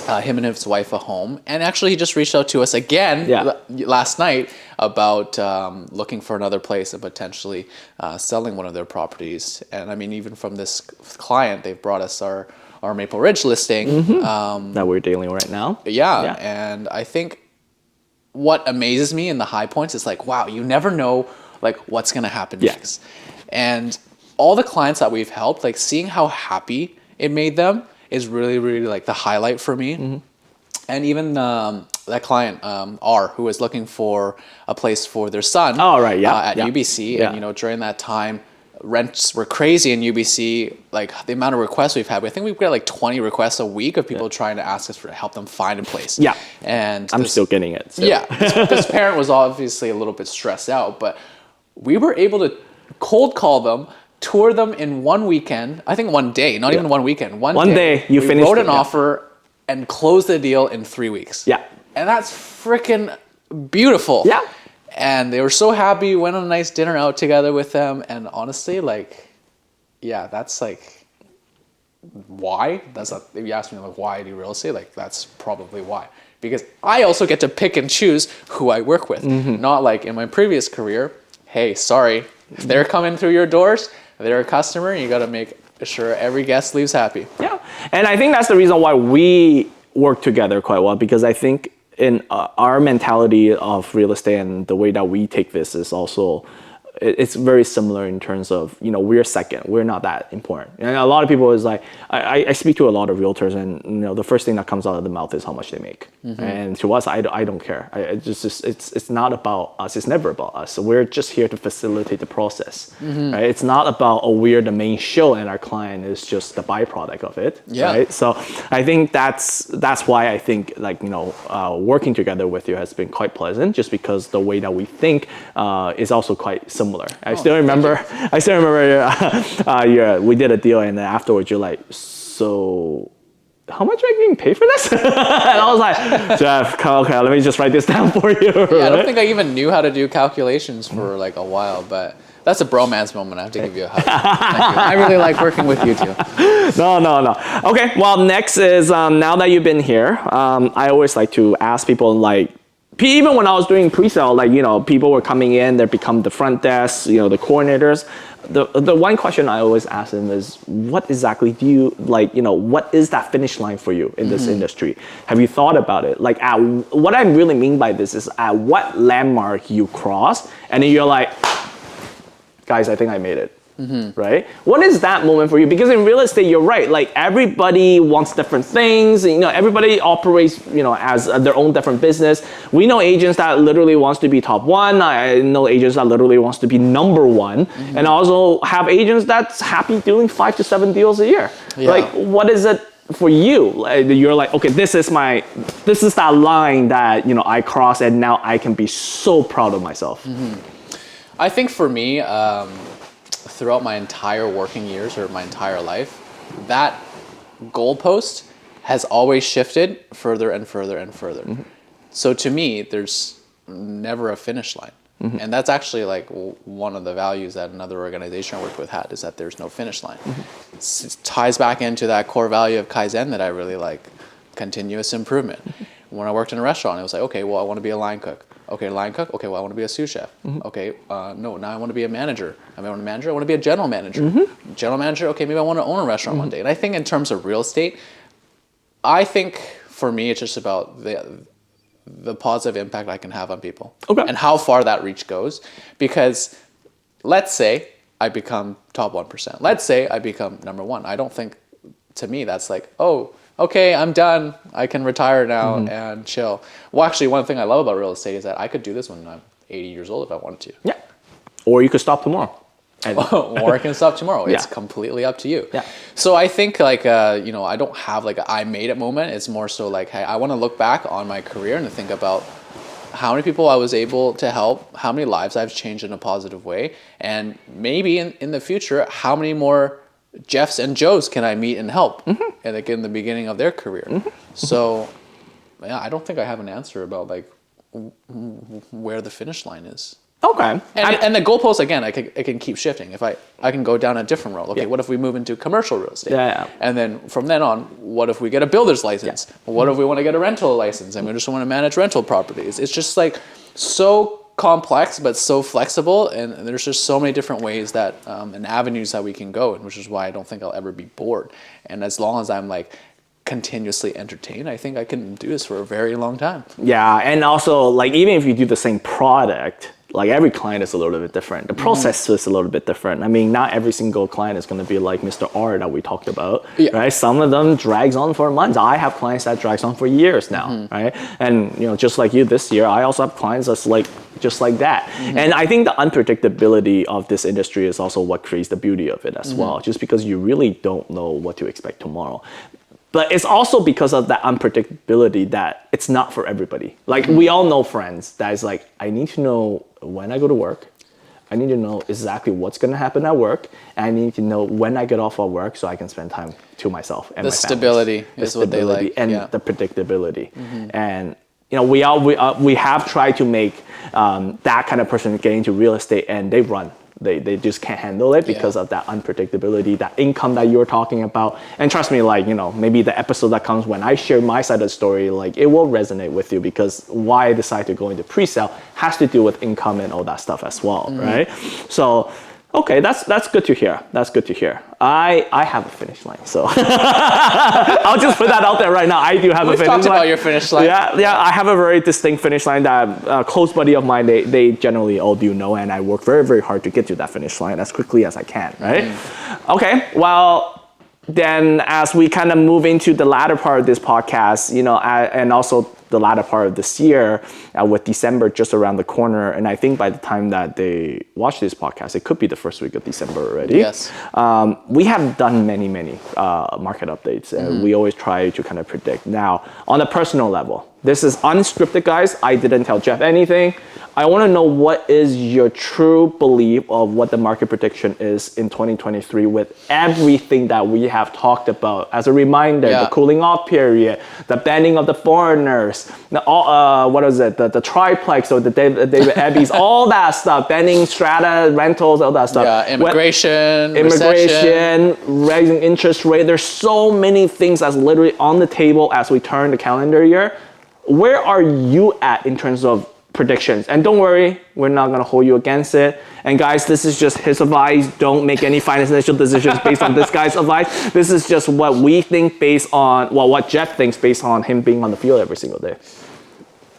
him and his wife a home. And actually, he just reached out to us again last night about looking for another place and potentially selling one of their properties. And I mean, even from this client, they've brought us our Maple Ridge listing. That we're dealing with right now. Yeah, and I think what amazes me in the high points is like, wow, you never know like what's going to happen next. And all the clients that we've helped, like seeing how happy it made them is really, really like the highlight for me. And even that client, R, who was looking for a place for their son at UBC. And, during that time, rents were crazy in UBC. Like the amount of requests we've had, I think we've got like 20 requests a week of people trying to ask us to help them find a place. Yeah. And I'm still getting it. So. Yeah. This parent was obviously a little bit stressed out, but we were able to cold call them, tour them in one weekend. I think one day, not even one weekend. One day you finished. We wrote an offer and closed the deal in 3 weeks. Yeah. And that's freaking beautiful. Yeah. And they were so happy, went on a nice dinner out together with them. And honestly, that's like, why? If you ask me, like, why do real estate? Like, that's probably why. Because I also get to pick and choose who I work with. Not like in my previous career, hey, sorry, if they're coming through your doors, they're a customer, you got to make sure every guest leaves happy. Yeah. And I think that's the reason why we work together quite well, because I think in our mentality of real estate and the way that we take this is also, it's very similar in terms of, we're second, we're not that important. And a lot of people is like, I speak to a lot of realtors and, the first thing that comes out of the mouth is how much they make. And to us, I don't care. It's not about us. It's never about us. So we're just here to facilitate the process, right? It's not about, we're the main show and our client is just the byproduct of it, right? So I think that's why I think working together with you has been quite pleasant, just because the way that we think is also quite similar. I still remember we did a deal and then afterwards you're like, so how much am I getting paid for this? And I was like, Jeff, okay, let me just write this down for you. Yeah, I don't think I even knew how to do calculations for like a while, but That's a bromance moment. I have to give you a hug. Thank you. I really like working with you too. No. Okay, well, next is now that you've been here, I always like to ask people, like, even when I was doing pre-sale, like, you know, people were coming in, they become the front desk, you know, the coordinators. The one question I always ask them is, what exactly do you, like, you know, what is that finish line for you in this industry? Have you thought about it? Like, what I really mean by this is at what landmark you cross, and then you're like, guys, I think I made it. Right? What is that moment for you? Because in real estate, you're right. Like, everybody wants different things. You know, everybody operates, you know, as their own different business. We know agents that literally wants to be top one. I know agents that literally wants to be number one. And I also have agents that's happy doing 5 to 7 deals a year. Yeah. Like, what is it for you? Like, you're like, okay, this is that line that, you know, I cross, and now I can be so proud of myself. I think for me, throughout my entire working years or my entire life, that goalpost has always shifted further and further and further. So to me, there's never a finish line. And that's actually like one of the values that another organization I worked with had, is that there's no finish line. It ties back into that core value of Kaizen that I really like, continuous improvement. When I worked in a restaurant, it was like, okay, well, I want to be a line cook. Okay, line cook. Okay, well, I want to be a sous chef. Okay, no, now I want to be a manager. I want to be a general manager. General manager. Okay, maybe I want to own a restaurant one day. And I think in terms of real estate, I think for me, it's just about the positive impact I can have on people, and how far that reach goes. Because let's say I become top 1%. Let's say I become number one. I don't think, to me, that's like, oh, okay, I'm done. I can retire now and chill. Well, actually, one thing I love about real estate is that I could do this when I'm 80 years old if I wanted to. Yeah. Or you could stop tomorrow. Or I can stop tomorrow. It's completely up to you. Yeah. So I think, like, you know, I don't have like a I made it moment. It's more so like, hey, I want to look back on my career and think about how many people I was able to help, how many lives I've changed in a positive way, and maybe in the future, how many more Jeffs and Joes can I meet and help, and like in the beginning of their career. So, yeah, I don't think I have an answer about like where the finish line is. Okay. And the goalpost, again, it can keep shifting. If I can go down a different road. Okay, what if we move into commercial real estate? Yeah. And then from then on, what if we get a builder's license? Yeah. What if we want to get a rental license and we just want to manage rental properties? It's just like so complex but so flexible, and there's just so many different ways that and avenues that we can go in, which is why I don't think I'll ever be bored. And as long as I'm like continuously entertained, I think I can do this for a very long time. Yeah, and also like even if you do the same product, like every client is a little bit different. The process is a little bit different. I mean, not every single client is going to be like Mr. R that we talked about, right? Some of them drags on for months. I have clients that drags on for years now, right? And you know, just like you this year, I also have clients that's like just like that. And I think the unpredictability of this industry is also what creates the beauty of it as well. Just because you really don't know what to expect tomorrow. But it's also because of that unpredictability that it's not for everybody. Like we all know friends that is like, I need to know when I go to work. I need to know exactly what's going to happen at work. And I need to know when I get off of work so I can spend time to myself and my family. The stability is what they like. And the predictability. And you know, we have tried to make that kind of person get into real estate, and they run. They just can't handle it because of that unpredictability, that income that you're talking about. And trust me, like, you know, maybe the episode that comes when I share my side of the story, like it will resonate with you, because why I decided to go into pre-sale has to do with income and all that stuff as well, right? So, okay, that's good to hear. That's good to hear. I have a finish line, so I'll just put that out there right now. I do have a finish line. We've talked about your finish line. Yeah, I have a very distinct finish line that a close buddy of mine, they generally all do know, and I work very, very hard to get to that finish line as quickly as I can, right? Okay, well, then as we kind of move into the latter part of this podcast, you know, and also the latter part of this year, with December just around the corner, and I think by the time that they watch this podcast, it could be the first week of December already. Yes. We have done many market updates, and we always try to kind of predict. Now, on a personal level, This is unscripted, guys. I didn't tell Jeff anything. I want to know what is your true belief of what the market prediction is in 2023 with everything that we have talked about. As a reminder, the cooling off period, the banning of the foreigners, what is it? The triplex or the David Abbey's, all that stuff, banning strata, rentals, all that stuff. Yeah, immigration, rising interest rate. There's so many things that's literally on the table as we turn the calendar year. Where are you at in terms of predictions? And don't worry, we're not going to hold you against it. And guys, this is just his advice. Don't make any financial decisions based on this guy's advice. This is just what we think based on, well, what Jeff thinks based on him being on the field every single day.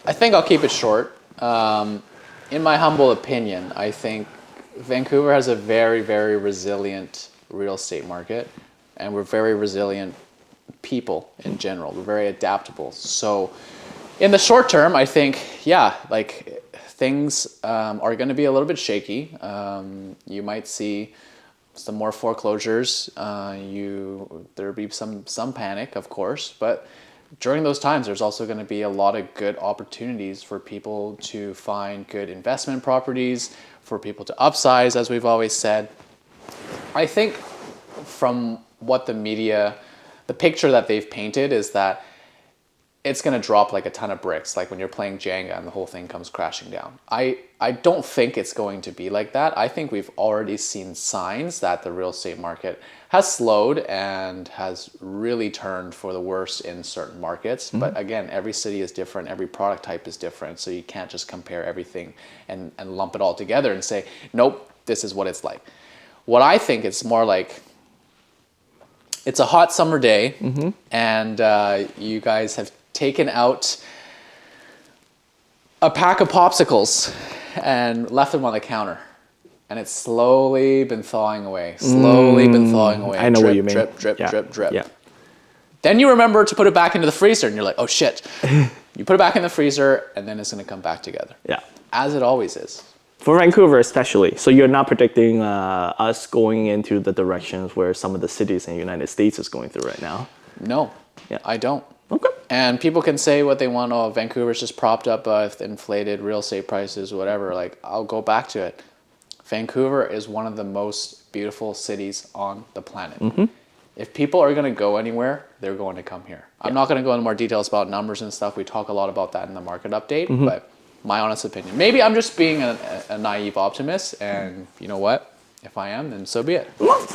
I think I'll keep it short. In my humble opinion, I think Vancouver has a very, very resilient real estate market, and we're very resilient people in general. We're very adaptable. So in the short term, I think, things are going to be a little bit shaky. You might see some more foreclosures. There'll be some panic, of course, but during those times, there's also going to be a lot of good opportunities for people to find good investment properties, for people to upsize, as we've always said. I think from what the media, the picture that they've painted is that it's going to drop like a ton of bricks, like when you're playing Jenga and the whole thing comes crashing down. I don't think it's going to be like that. I think we've already seen signs that the real estate market has slowed and has really turned for the worse in certain markets. Mm-hmm. But again, every city is different, every product type is different, so you can't just compare everything and lump it all together and say, nope, this is what it's like. What I think it's more like, it's a hot summer day, mm-hmm. and you guys have taken out a pack of popsicles and left them on the counter. And it's slowly been thawing away. I know what you mean. Drip, drip, drip, drip. Yeah. Then you remember to put it back into the freezer and you're like, oh shit. You put it back in the freezer and then it's going to come back together. Yeah. As it always is. For Vancouver especially. So you're not predicting us going into the directions where some of the cities in the United States is going through right now? No, yeah. I don't. Okay. And people can say what they want. Oh, Vancouver's just propped up with inflated real estate prices, whatever. Like, I'll go back to it. Vancouver is one of the most beautiful cities on the planet. Mm-hmm. If people are going to go anywhere, they're going to come here. Yeah. I'm not going to go into more details about numbers and stuff. We talk a lot about that in the market update, mm-hmm. but my honest opinion. Maybe I'm just being a naive optimist, and you know what? If I am, then so be it. Well,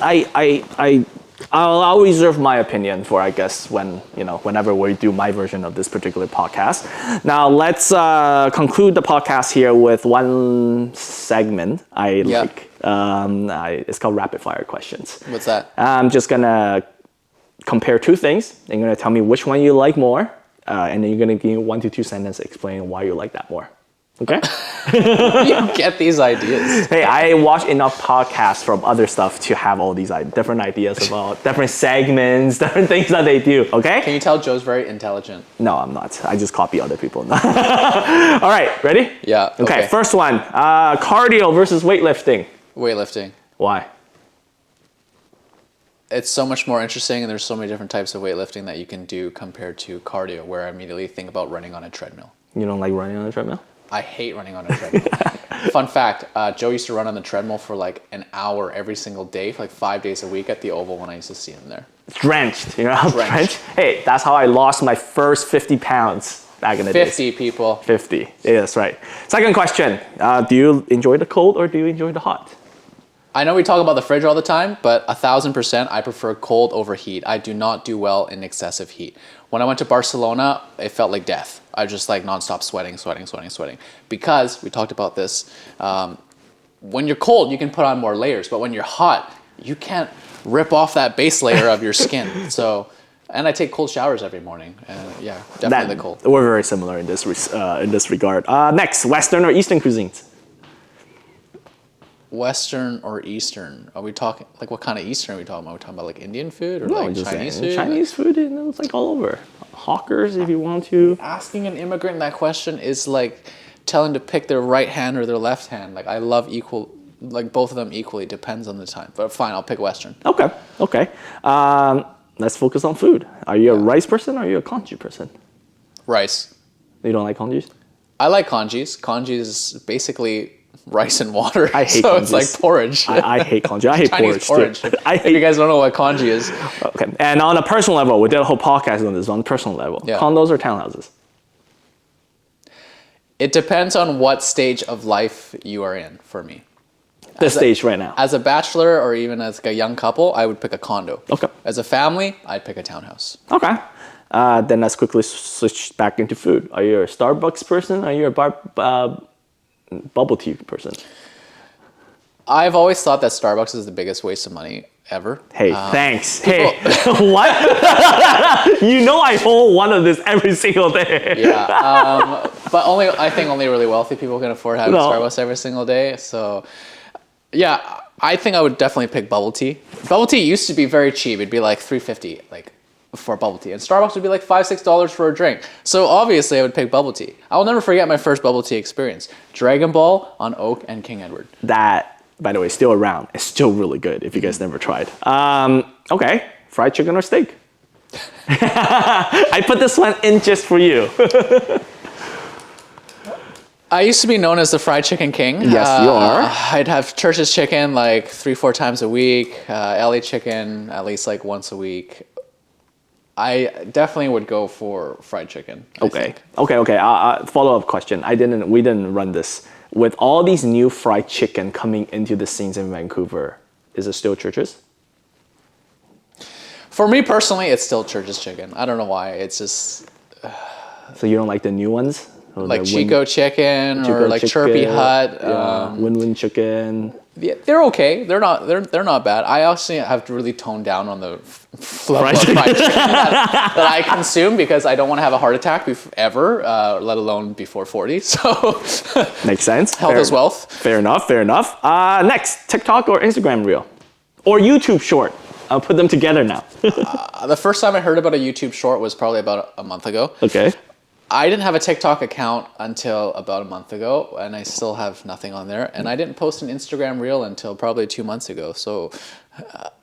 I'll reserve my opinion for, I guess, whenever we do my version of this particular podcast. Now, let's conclude the podcast here with one segment I like. It's called Rapid Fire Questions. What's that? I'm just going to compare two things. And you're going to tell me which one you like more. And then you're going to give me 1 to 2 sentences explaining why you like that more. Okay? You get these ideas. Hey, I watch enough podcasts from other stuff to have all these different ideas about different segments, different things that they do. Okay? Can you tell Joe's very intelligent? No, I'm not. I just copy other people. All right, ready? Yeah. Okay, first one. Cardio versus weightlifting. Weightlifting. Why? It's so much more interesting, and there's so many different types of weightlifting that you can do compared to cardio, where I immediately think about running on a treadmill. You don't like running on a treadmill? I hate running on a treadmill. Fun fact, Joe used to run on the treadmill for like an hour every single day, for like 5 days a week at the Oval when I used to see him there. Drenched, you know how drenched? Hey, that's how I lost my first 50 pounds back in the days. 50 people. 50, yeah, that's right. Second question, do you enjoy the cold or do you enjoy the hot? I know we talk about the fridge all the time, but 1,000% I prefer cold over heat. I do not do well in excessive heat. When I went to Barcelona, it felt like death. I was just like nonstop sweating. Because, we talked about this, when you're cold, you can put on more layers, but when you're hot, you can't rip off that base layer of your skin. So, and I take cold showers every morning. And yeah, definitely the cold. We're very similar in this regard. Next, Western or Eastern cuisines? Western or Eastern? Are we talking, like what kind of Eastern are we talking about? Are we talking about like Indian food or no, like Chinese food? Chinese food, it's like all over. Hawkers, if you want to. Asking an immigrant that question is like telling to pick their right hand or their left hand. Like I love both of them equally, depends on the time. But fine, I'll pick Western. Okay. Let's focus on food. Are you a rice person or are you a congee person? Rice. You don't like congee? I like congees. Congee is basically rice and water. I hate so congees. It's like porridge. I hate congee. I hate Chinese porridge too. If you guys don't know what congee is. Okay. And on a personal level, we did a whole podcast on this, on a personal level. Yeah. Condos or townhouses? It depends on what stage of life you are in for me. This stage right now. As a bachelor or even as like a young couple, I would pick a condo. Okay. As a family, I'd pick a townhouse. Okay. Then let's quickly switch back into food. Are you a Starbucks person? Are you a bubble tea person? I've always thought that Starbucks is the biggest waste of money ever. Hey, thanks. Hey, what? You know I hold one of this every single day. Yeah. But I think only really wealthy people can afford having Starbucks every single day. So, yeah, I think I would definitely pick bubble tea. Bubble tea used to be very cheap. It'd be like $3.50 like for bubble tea. And Starbucks would be like $5-6 for a drink. So obviously I would pick bubble tea. I will never forget my first bubble tea experience. Dragon Ball on Oak and King Edward. That, by the way, is still around. It's still really good if you guys never tried. Okay, fried chicken or steak? I put this one in just for you. I used to be known as the fried chicken king. Yes, you are. I'd have Church's chicken like 3-4 times a week. LA chicken at least like once a week. I definitely would go for fried chicken. Okay. Follow-up question. We didn't run this. With all these new fried chicken coming into the scenes in Vancouver, is it still Church's? For me personally, it's still Church's chicken. I don't know why. It's just... So you don't like the new ones? Like Chico chicken or like Chirpy Hut. Win-Win chicken. Yeah, they're okay. They're not bad. I actually have to really tone down on the level of fried chicken that I consume because I don't want to have a heart attack ever, let alone before 40. So makes sense. Health is wealth. Fair enough. Next, TikTok or Instagram Reel, or YouTube Short. I'll put them together now. The first time I heard about a YouTube Short was probably about a month ago. Okay. I didn't have a TikTok account until about a month ago, and I still have nothing on there. And I didn't post an Instagram Reel until probably 2 months ago. So,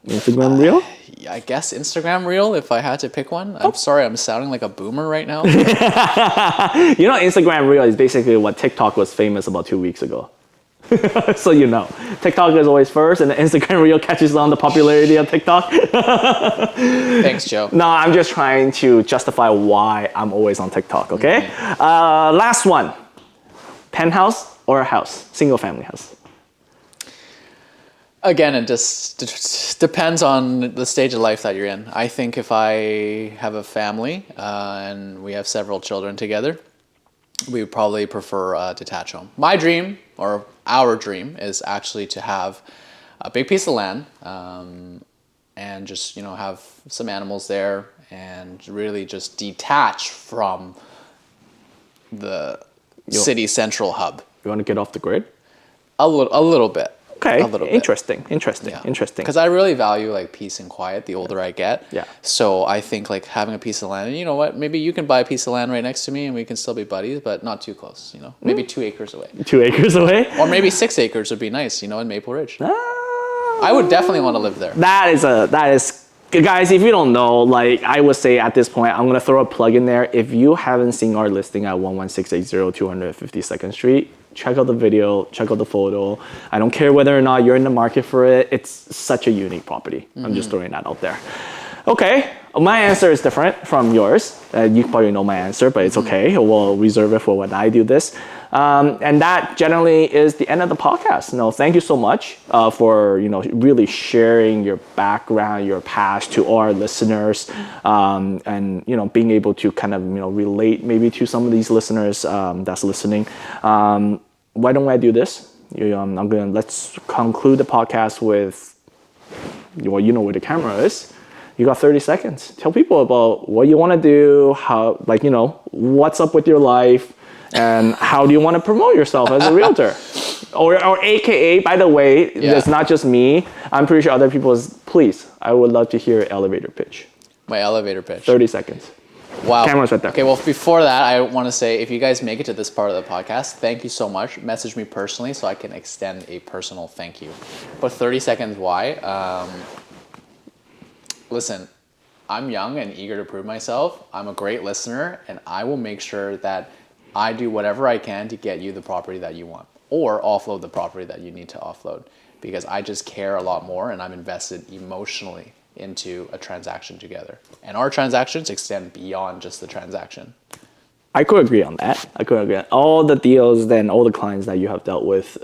Instagram Reel? I guess Instagram Reel if I had to pick one. I'm sorry, I'm sounding like a boomer right now. You know, Instagram Reel is basically what TikTok was famous about 2 weeks ago. So you know, TikTok is always first, and the Instagram Reel catches on the popularity of TikTok. Thanks, Joe. No, I'm just trying to justify why I'm always on TikTok, okay? Mm-hmm. Last one. Penthouse or a house? Single family house? Again, it just depends on the stage of life that you're in. I think if I have a family and we have several children together, we would probably prefer a detached home. My dream, or our dream, is actually to have a big piece of land and just, have some animals there and really just detach from the city central hub. You want to get off the grid? A little bit. Okay, a little bit. interesting. Because I really value like peace and quiet the older I get. Yeah. So I think like having a piece of land, and you know what, maybe you can buy a piece of land right next to me and we can still be buddies, but not too close, maybe 2 acres away. 2 acres away? Or maybe 6 acres would be nice, in Maple Ridge. I would definitely want to live there. That is, guys, if you don't know, like I would say at this point, I'm going to throw a plug in there. If you haven't seen our listing at 11680 252nd Street, check out the video, check out the photo. I don't care whether or not you're in the market for it. It's such a unique property. Mm-hmm. I'm just throwing that out there. Okay, my answer is different from yours. You probably know my answer, but it's okay. We'll reserve it for when I do this. And that generally is the end of the podcast. Thank you so much for really sharing your background, your past to our listeners, and being able to kind of relate maybe to some of these listeners that's listening. Why don't I do this? Let's conclude the podcast with where the camera is. You got 30 seconds. Tell people about what you want to do, how what's up with your life. And how do you want to promote yourself as a realtor? or AKA, by the way, it's not just me. I'm pretty sure other people please, I would love to hear your elevator pitch. My elevator pitch. 30 seconds. Wow. Camera's right there. Okay, well, before that, I want to say, if you guys make it to this part of the podcast, thank you so much. Message me personally so I can extend a personal thank you. But 30 seconds, why? Listen, I'm young and eager to prove myself. I'm a great listener, and I will make sure that I do whatever I can to get you the property that you want, or offload the property that you need to offload, because I just care a lot more and I'm invested emotionally into a transaction together. And our transactions extend beyond just the transaction. I could agree on that. All the deals and all the clients that you have dealt with,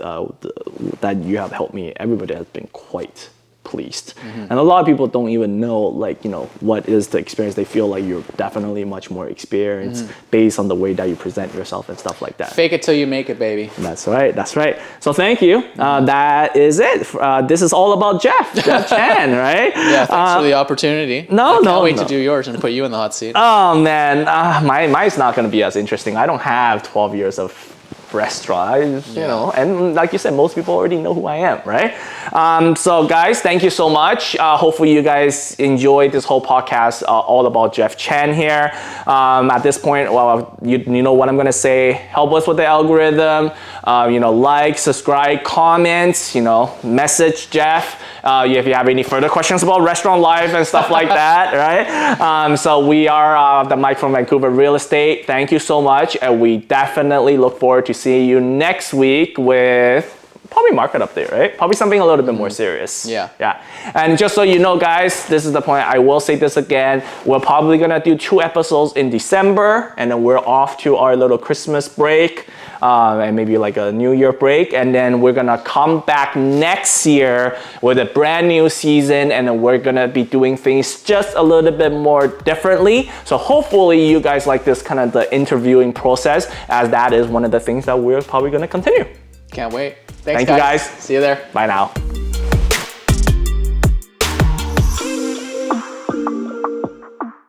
that you have helped me, everybody has been quite pleased. And a lot of people don't even know, like, you know, what is the experience. They feel like you're definitely much more experienced based on the way that you present yourself and stuff like that. Fake it till you make it, baby. That's right. So thank you. That is it. This is all about Jeff Chan, right? Yeah, thanks for the opportunity. I can't wait to do yours and put you in the hot seat. Oh man, mine's not going to be as interesting. I don't have 12 years of restaurant, you know, and like you said, most people already know who I am, right? So guys, thank you so much. Hopefully you guys enjoyed this whole podcast all about Jeff Chan here. At this point, well, you know what I'm gonna say. Help us with the algorithm. You know, like, subscribe, comment. You know, message Jeff if you have any further questions about restaurant life and stuff like that, right? So we are the Mike from Vancouver Real Estate. Thank you so much, and we definitely look forward to seeing you next week with probably market update, right? Probably something a little bit more serious. Yeah. And just so you know, guys, this is the point. I will say this again. We're probably gonna do 2 episodes in December, and then we're off to our little Christmas break, and maybe like a New Year break, and then we're gonna come back next year with a brand new season, and then we're gonna be doing things just a little bit more differently. So hopefully you guys like this kind of the interviewing process, as that is one of the things that we're probably gonna continue. Can't wait. Thank you guys. See you there. Bye now.